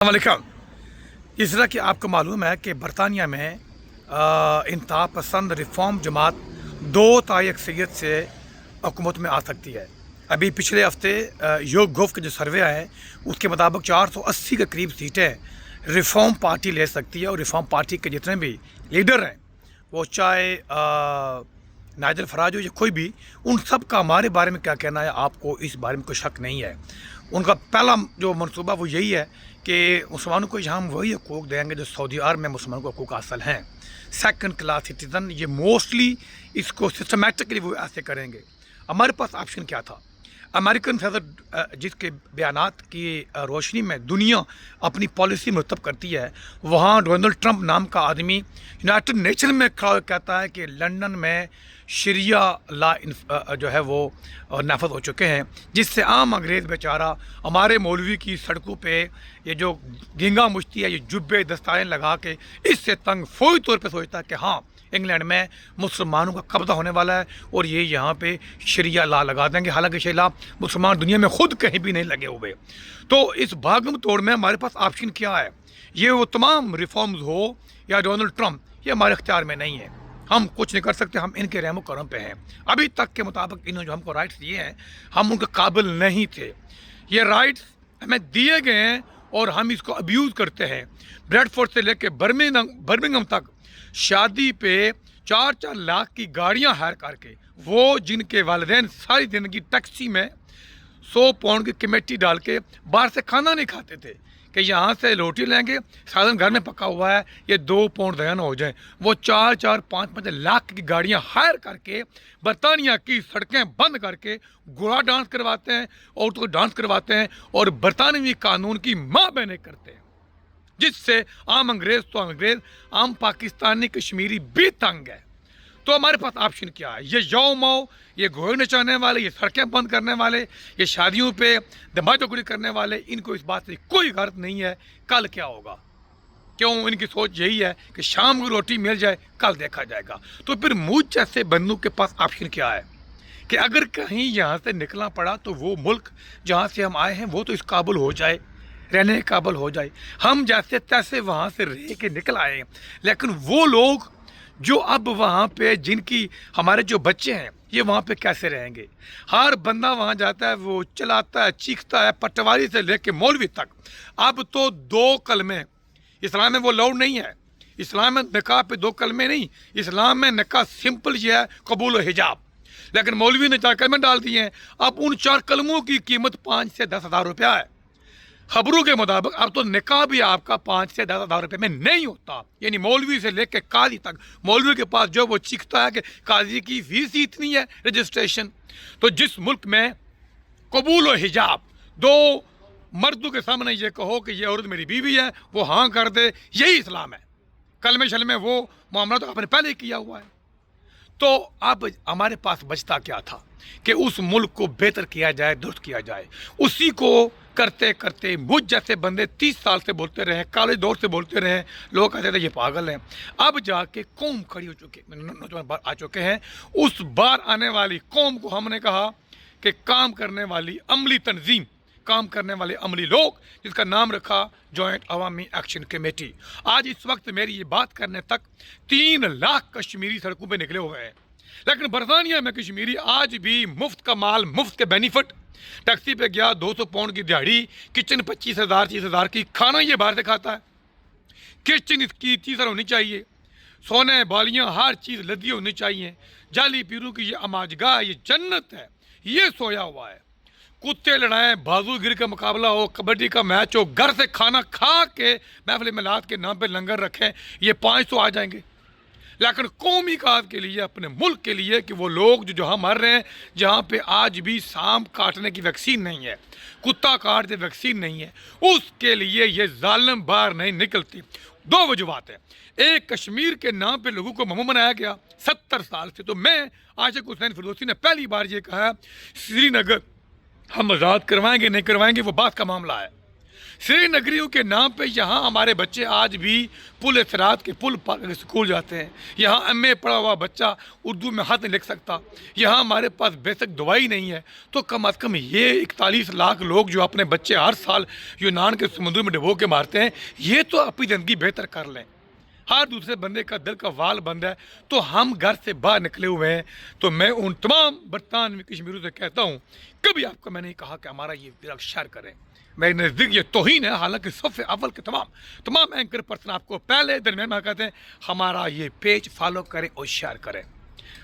वालेकुम। इस तरह कि आपको मालूम है कि बरतानिया में इंतहा पसंद रिफॉर्म जमात 2 तिहाई अक्सरियत से हुकूमत में आ सकती है। अभी पिछले हफ्ते योग गोफ के जो सर्वे है उसके मुताबिक 480 के करीब सीटें रिफॉर्म पार्टी ले सकती है। और रिफॉर्म पार्टी के जितने भी लीडर हैं, वो चाहे नाइजल फराज हो या कोई भी, उन सब का हमारे बारे में क्या कहना है आपको इस बारे में कोई शक नहीं है। उनका पहला जो मनसूबा वो यही है कि मुसलमानों को यहाँ हम वही हकूक़ देंगे जो सऊदी अरब में मुसलमानों को हकूक़ हासिल हैं। सेकंड क्लास सिटीज़न, ये मोस्टली इसको सिस्टमेटिकली वो ऐसे करेंगे। हमारे पास ऑप्शन क्या था? अमेरिकन सदर जिसके बयानात की रोशनी में दुनिया अपनी पॉलिसी मुरतब करती है, वहाँ डोनाल्ड ट्रंप नाम का आदमी यूनाइटेड नेशन में खड़ा होकर कहता है कि लंदन में शरिया ला जो है वो नाफज हो चुके हैं, जिससे आम अंग्रेज़ बेचारा हमारे मौलवी की सड़कों पे ये जो गिंगा मुश्ती है, ये जुब्बे दस्तारें लगा के इससे तंग फौरी तौर पे सोचता है कि हाँ, इंग्लैंड में मुसलमानों का कब्जा होने वाला है और ये यहाँ पे शरिया ला लगा देंगे। हालांकि शरिया मुसलमान दुनिया में खुद कहीं भी नहीं लगे हुए। तो इस भागम तोड़ में हमारे पास ऑप्शन क्या है? ये वो तमाम रिफॉर्म्स हो या डोनाल्ड ट्रंप, ये हमारे अख्तियार में नहीं है। हम कुछ नहीं कर सकते, हम इनके रहमो करम पे हैं। अभी तक के मुताबिक इन्होंने जो हमको राइट्स दिए हैं, हम उनके काबिल नहीं थे। ये राइट्स हमें दिए गए हैं और हम इसको अब्यूज़ करते हैं। ब्रेडफोर्ड से लेके बर्मिंघम तक शादी पे 4-4 लाख की गाड़ियां हायर करके, वो जिनके वालिदैन सारी ज़िंदगी टैक्सी में 100 पाउंड की कमेटी डाल के बाहर से खाना नहीं खाते थे कि यहाँ से रोटी लेंगे, साधन घर में पका हुआ है, ये 2 पाउंड दयाना हो जाए, वो 4-4, 5-5 लाख की गाड़ियाँ हायर करके बरतानिया की सड़कें बंद करके घोड़ा डांस करवाते हैं, औरतों को डांस करवाते हैं और बरतानवी कानून की माँ बहने करते हैं, जिससे आम अंग्रेज़ तो अंग्रेज़, आम पाकिस्तानी कश्मीरी भी तंग है। तो हमारे पास ऑप्शन क्या है? ये यौ माओ, ये घोड़े नचाने वाले, ये सड़कें बंद करने वाले, ये शादियों पे धमाचौकड़ी करने वाले, इनको इस बात से कोई गर्त नहीं है कल क्या होगा। क्यों? इनकी सोच यही है कि शाम को रोटी मिल जाए, कल देखा जाएगा। तो फिर मुझ जैसे बंदों के पास ऑप्शन क्या है कि अगर कहीं यहाँ से निकलना पड़ा तो वो मुल्क जहाँ से हम आए हैं वो तो इस काबुल हो जाए, रहने के काबुल हो जाए। हम जैसे तैसे वहाँ से रह के निकल आए हैं, लेकिन वो लोग जो अब वहाँ पे, जिनकी हमारे जो बच्चे हैं, ये वहाँ पे कैसे रहेंगे? हर बंदा वहाँ जाता है, वो चलाता है, चीखता है, पटवारी से लेके मौलवी तक। अब तो 2 कलमे, इस्लाम में वो लाउड नहीं है। इस्लाम में निकाह पे 2 कलमे नहीं, इस्लाम में निकाह सिंपल ये है, कबूल और हिजाब। लेकिन मौलवी ने 4 कलमे डाल दिए हैं। अब उन 4 कलमों की कीमत 5 से 10 हज़ार रुपया है। खबरों के मुताबिक अब तो निकाह भी आपका 5 से 10 हज़ार रुपये में नहीं होता। यानी मौलवी से लेकर काजी तक, मौलवी के पास जो वो चीखता है कि काजी की फीस ही इतनी है, रजिस्ट्रेशन। तो जिस मुल्क में कबूल और हिजाब, 2 मर्दों के सामने ये कहो कि ये औरत मेरी बीवी है, वो हाँ कर दे, यही इस्लाम है। कलमे शलमे वो मामला तो आपने पहले ही किया हुआ है। तो अब हमारे पास बचता क्या था कि उस मुल्क को बेहतर किया जाए, दुरुस्त किया जाए। उसी को करते करते मुझ जैसे बंदे 30 साल से बोलते रहे, कॉलेज दौर से बोलते रहे, लोग कहते थे ये पागल हैं। अब जाके कौम खड़ी हो चुकी, नौजवान बार आ चुके हैं। उस बार आने वाली कौम को हमने कहा कि काम करने वाली अमली तंजीम, काम करने वाले अमली लोग, जिसका नाम रखा जॉइंट अवामी एक्शन कमेटी। आज इस वक्त मेरी ये बात करने तक 3 लाख कश्मीरी सड़कों पे निकले हुए हैं। लेकिन बरतानिया में कश्मीरी आज भी मुफ्त का माल, मुफ्त के बेनिफिट, टैक्सी पे गया 200 पाउंड की दिहाड़ी, किचन 25,000 30,000 की, खाना ये बाहर से खाता है, किचन इसकी 30 होनी चाहिए, सोने बालियाँ हर चीज़ लदी होनी चाहिए, जाली पीरू की ये अमाजगाह, ये जन्नत है, ये सोया हुआ है। कुत्ते लड़ाएं, बाजूगिरी का मुकाबला हो, कबड्डी का मैच हो, घर से खाना खा के महफिल मिलाद के नाम पे लंगर रखें, ये 500 आ जाएंगे। लेकिन कौमी काज के लिए, अपने मुल्क के लिए, कि वो लोग जो जहाँ मर रहे हैं, जहाँ पे आज भी सांप काटने की वैक्सीन नहीं है, कुत्ता काट दे वैक्सीन नहीं है, उसके लिए ये जालिम बाहर नहीं निकलती। 2 वजूहत है। एक, कश्मीर के नाम पे लोगों को ममू बनाया गया 70 साल से। तो मैं, आशिक हुसैन फिरदौसी ने पहली बार ये कहा, श्रीनगर हम आज़ाद करवाएंगे नहीं करवाएंगे वो बात का मामला है। श्रीनगरियों के नाम पे यहाँ हमारे बच्चे आज भी पुल एसरात के पुल पार करके स्कूल जाते हैं। यहाँ एमए पढ़ा हुआ बच्चा उर्दू में हाथ नहीं लिख सकता। यहाँ हमारे पास बेसिक दवाई नहीं है। तो कम अज़ कम ये 41 लाख लोग जो अपने बच्चे हर साल यूनान के समुद्र में डुबो के मारते हैं, ये तो अपनी ज़िंदगी बेहतर कर लें। हर दूसरे बंदे का दिल का वाल बंद है। तो हम घर से बाहर निकले हुए हैं। तो मैं उन तमाम बरतानवी कश्मीरियों से कहता हूँ, कभी आपको मैंने कहा कि हमारा ये विराग शेयर करें। मेरे नज़दीक ये तौहीन है। हालांकि सबसे अव्वल के तमाम एंकर पर्सन आपको पहले दरमियान में कहते हैं हमारा ये पेज फॉलो करें और शेयर करें।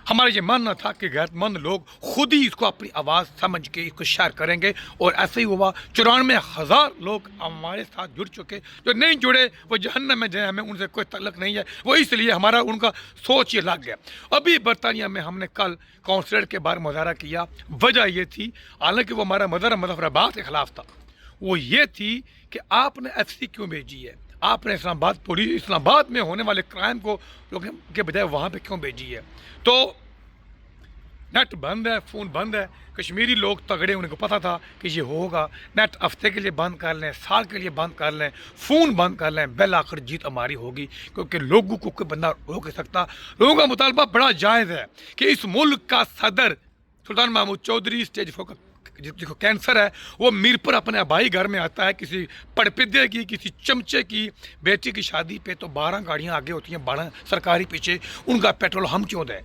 हमारा ये मानना था कि गैरतमंद लोग खुद ही इसको अपनी आवाज़ समझ के इसको शेयर करेंगे, और ऐसे ही हुआ। 94,000 लोग हमारे साथ जुड़ चुके। जो नहीं जुड़े वो जहन्नम में जाए, हमें उनसे कोई तल्लक नहीं है। वो इसलिए हमारा उनका सोच ये लग गया। अभी बरतानिया में हमने कल काउंसलर के बारे में मुज़ाहरा किया। वजह ये थी, हालांकि वो हमारा मुज़फ्फराबाद के ख़िलाफ़ था, वो ये थी कि आपने FC क्यों भेजी है, आपने इस्लामाबाद पुलिस इस्लामाबाद में होने वाले क्राइम को के बजाय वहाँ पे क्यों भेजी है। तो नेट बंद है, फ़ोन बंद है। कश्मीरी लोग तगड़े, उनको पता था कि ये होगा। नेट हफ्ते के लिए बंद कर लें, साल के लिए बंद कर लें, फ़ोन बंद कर लें, बेल आखिर जीत हमारी होगी। क्योंकि लोगों को कोई बंदा रोक नहीं सकता। लोगों का मुतालबा बड़ा जायज़ है कि इस मुल्क का सदर सुल्तान महमूद चौधरी स्टेज 4 का जिसको कैंसर है, वो मीरपुर अपने आबाई घर में आता है। किसी पड़पिद्दे की, किसी चमचे की बेटी की शादी पे तो 12 गाड़ियाँ आगे होती हैं, 12 सरकारी पीछे। उनका पेट्रोल हम क्यों दें?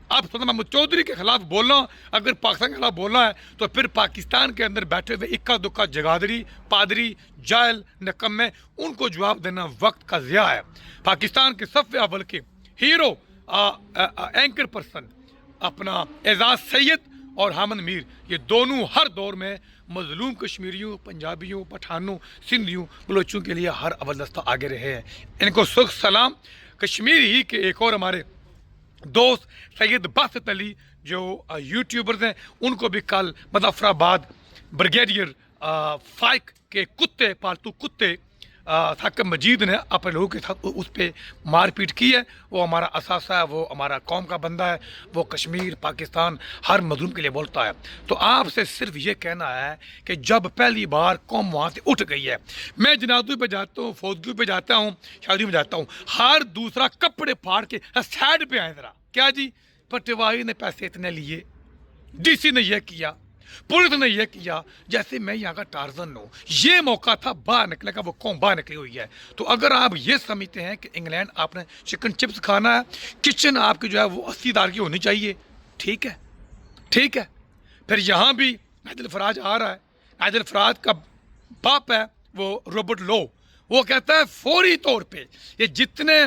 आप सुल्तान महमूद चौधरी के खिलाफ बोलना, अगर पाकिस्तान के खिलाफ बोलना है तो फिर पाकिस्तान के अंदर बैठे हुए इक्का दुक्का जगादरी, पादरी, जायल, नकम्मे, उनको जवाब देना वक्त का ज़िया है। पाकिस्तान के सबसे अव्वल के हीरो एंकर पर्सन अपना एजाज सैयद और हामिद मीर, ये दोनों हर दौर में मजलूम कश्मीरियों, पंजाबियों, पठानों, सिंधियों, बलोचों के लिए हर अव्वल दस्ता आगे रहे हैं। इनको सुख सलाम। कश्मीरी ही के एक और हमारे दोस्त सैयद बासित अली जो यूट्यूबर्स हैं, उनको भी कल मुज़फ्फराबाद ब्रिगेडियर फाइक के कुत्ते, पालतू कुत्ते साकिब मजीद ने अपने लोगों के साथ उस पर मारपीट की है। वो हमारा असासा है, वो हमारा कौम का बंदा है, वो कश्मीर, पाकिस्तान हर मजलूम के लिए बोलता है। तो आपसे सिर्फ ये कहना है कि जब पहली बार कौम वहाँ से उठ गई है, मैं जनाजों पे जाता हूँ, फौजगियों पे जाता हूँ, शादी में जाता हूँ, हर दूसरा कपड़े फाड़ के साइड पे आए ज़रा। क्या जी, पटवारी ने पैसे इतने लिए, DC ने यह किया, पुलिस ने यह किया, जैसे मैं यहाँ का टार्जन हूँ। ये मौका था बाहर निकले का, वो कौम बाहर निकली हुई है। तो अगर आप ये समझते हैं कि इंग्लैंड आपने चिकन चिप्स खाना है, किचन आपकी जो है वो 80 दार की होनी चाहिए, ठीक है, ठीक है। फिर यहाँ भी नाइजल फराज आ रहा है। नाइजल फराज का बाप है वो रॉबर्ट लो, वो कहता है फौरी तौर पर ये जितने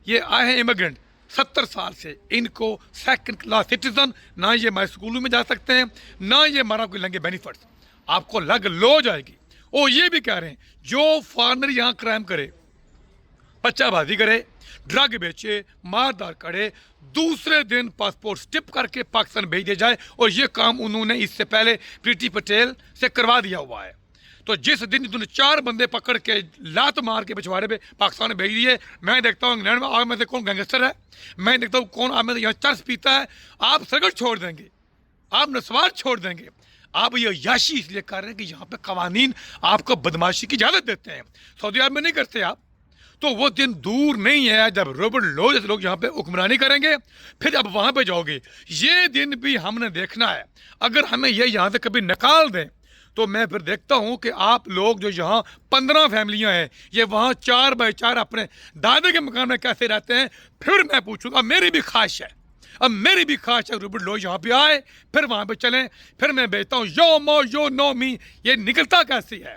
ये आए हैं इमिग्रेंट 70 साल से, इनको सेकंड क्लास सिटीजन, ना ये हमारे स्कूलों में जा सकते हैं, ना ये हमारा कोई लेंगे बेनिफिट्स, आपको लग लो जाएगी। और ये भी कह रहे हैं जो फॉरनर यहाँ क्राइम करे, बच्चाबाजी करे, ड्रग बेचे, मारदार करे, दूसरे दिन पासपोर्ट स्टिप करके पाकिस्तान भेज दिया जाए। और ये काम उन्होंने इससे पहले प्रीति पटेल से करवा दिया हुआ है। तो जिस दिन इन्होंने 4 बंदे पकड़ के लात मार के पिछवाड़े पे पाकिस्तान में भेज दिए, मैं देखता हूँ इंग्लैंड में आग में से कौन गैंगस्टर है, मैं देखता हूँ कौन आग में से यहाँ चर्च पीता है। आप सगड़ छोड़ देंगे, आप नस्वार छोड़ देंगे। आप ये याशी इसलिए कर रहे हैं कि यहाँ पे कवानीन आपको बदमाशी की इजाज़त देते हैं, सऊदी अरब में नहीं करते आप। तो वो दिन दूर नहीं है जब रॉबर्ट लो जैसे लोग यहाँ पे हुक्मरानी करेंगे, फिर अब वहाँ पे जाओगे। ये दिन भी हमने देखना है। अगर हमें ये यहाँ से कभी निकाल दें तो मैं फिर देखता हूँ कि आप लोग जो यहाँ 15 फैमिलियाँ हैं, ये वहाँ 4 बाई 4 अपने दादे के मकान में कैसे रहते हैं, फिर मैं पूछूंगा। मेरी भी ख्वाहिश है, अब मेरी भी ख्वाहिश है रॉबर्ट लो यहाँ पे आए, फिर वहाँ पे चलें। फिर मैं भेजता हूँ यो मो यो नो मी, ये निकलता कैसी है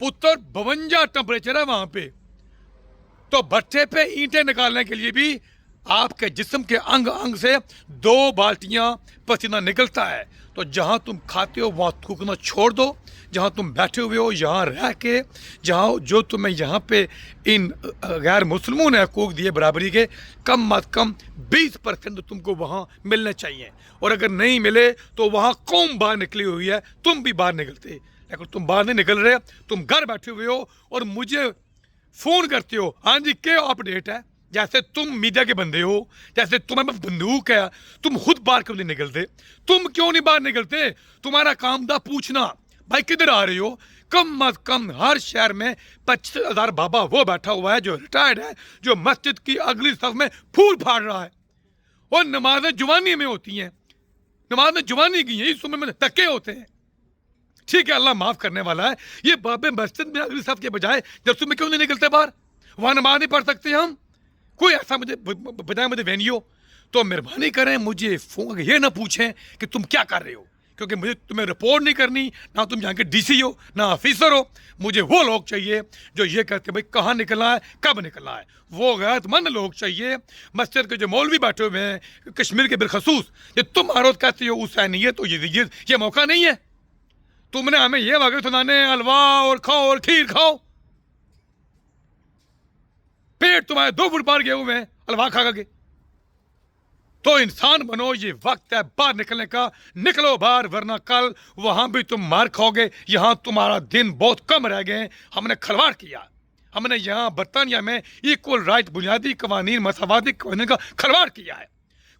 पुत्र, 52 टेम्परेचर है वहाँ पे। तो भट्टे पे ईंटें निकालने के लिए भी आपके जिस्म के अंग अंग से 2 बाल्टियाँ पसीना निकलता है। तो जहाँ तुम खाते हो वहाँ थूकना छोड़ दो, जहाँ तुम बैठे हुए हो यहाँ रह के, जहाँ जो तुम्हें यहाँ पे इन गैर मुस्लिमों ने हकूक़ दिए बराबरी के, कम अज़ कम 20% तुमको वहाँ मिलने चाहिए। और अगर नहीं मिले तो वहाँ कौम बाहर निकली हुई है, तुम भी बाहर निकलते, लेकिन तुम बाहर नहीं निकल रहे, तुम घर बैठे हुए हो और मुझे फ़ोन करते हो, हाँ जी क्या अपडेट है। जैसे तुम मीडिया के बंदे हो, जैसे तुम्हें बंदूक है, तुम खुद बाहर क्यों नहीं निकलते? तुम क्यों नहीं बाहर निकलते? तुम्हारा काम था पूछना, भाई किधर आ रहे हो, कम अज कम हर शहर में 25,000 बाबा वो बैठा हुआ है जो रिटायर्ड है, जो मस्जिद की अगली सफ में फूल फाड़ रहा है। और नमाजें जुबानी में होती हैं, नमाजें जुबानी की हैं, इस उम्र में धक्के होते हैं। ठीक है, अल्लाह माफ करने वाला है। ये बाबे मस्जिद में अगली सफ के बजाय जलसों में क्यों नहीं निकलते बाहर? वहां नमाज नहीं पढ़ सकते हम? कोई ऐसा मुझे बताए, मुझे वेन्यू तो मेहरबानी करें, मुझे फोन ये ना पूछें कि तुम क्या कर रहे हो, क्योंकि मुझे तुम्हें रिपोर्ट नहीं करनी, ना तुम यहाँ के डीसी हो ना ऑफिसर हो। मुझे वो लोग चाहिए जो ये कहते हैं भाई कहाँ निकलना है, कब निकलना है। वो गैरतमंद लोग चाहिए। मस्जिद के जो मौलवी बैठे हुए हैं कश्मीर के बिलखसूस, ये तुम आरोप कहते हो हुसैनियत, तो ये मौका नहीं है। तुमने हमें ये वगैरह सुनाने हलवा और खाओ और खीर खाओ, पेट तुम्हारे 2 फुट बाहर गए हुए हैं हलवा खा के। तो इंसान बनो, ये वक्त है बाहर निकलने का। निकलो बाहर, वरना कल वहां भी तुम मार खाओगे। यहां तुम्हारा दिन बहुत कम रह गए। हमने खिलवाड़ किया, हमने यहाँ बरतानिया में इक्वल राइट, बुनियादी कवानीन, मसावादी कवानीन का खिलवाड़ किया है।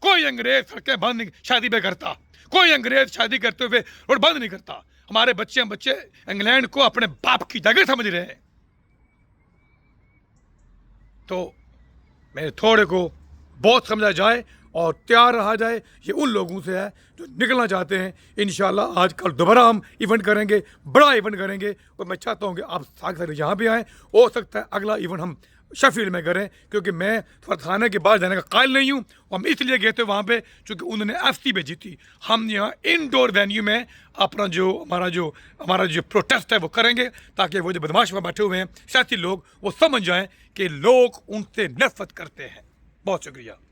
कोई अंग्रेज सड़कें बंद नहीं शादी पे करता, कोई अंग्रेज शादी करते हुए रोड बंद नहीं करता। हमारे बच्चे इंग्लैंड को अपने बाप की जगह समझ रहे हैं। तो मेरे थोड़े को बहुत समझा जाए और तैयार रहा जाए। ये उन लोगों से है जो निकलना चाहते हैं। इंशाल्लाह आज कल दोबारा हम इवेंट करेंगे, बड़ा इवेंट करेंगे, और मैं चाहता हूँ कि आप साथ यहाँ भी आएँ। हो सकता है अगला इवेंट हम शेफील्ड में करें, क्योंकि मैं फरखाने के बाद जाने का कायल नहीं हूँ। हम इसलिए गए थे वहाँ पे क्योंकि उन्होंने FC भेजी थी। हम यहाँ इंडोर वेन्यू में अपना जो हमारा जो प्रोटेस्ट है वो करेंगे, ताकि वो जो बदमाश वहाँ बैठे हुए हैं सियासी लोग, वो समझ जाएं कि लोग उनसे नफरत करते हैं। बहुत शुक्रिया।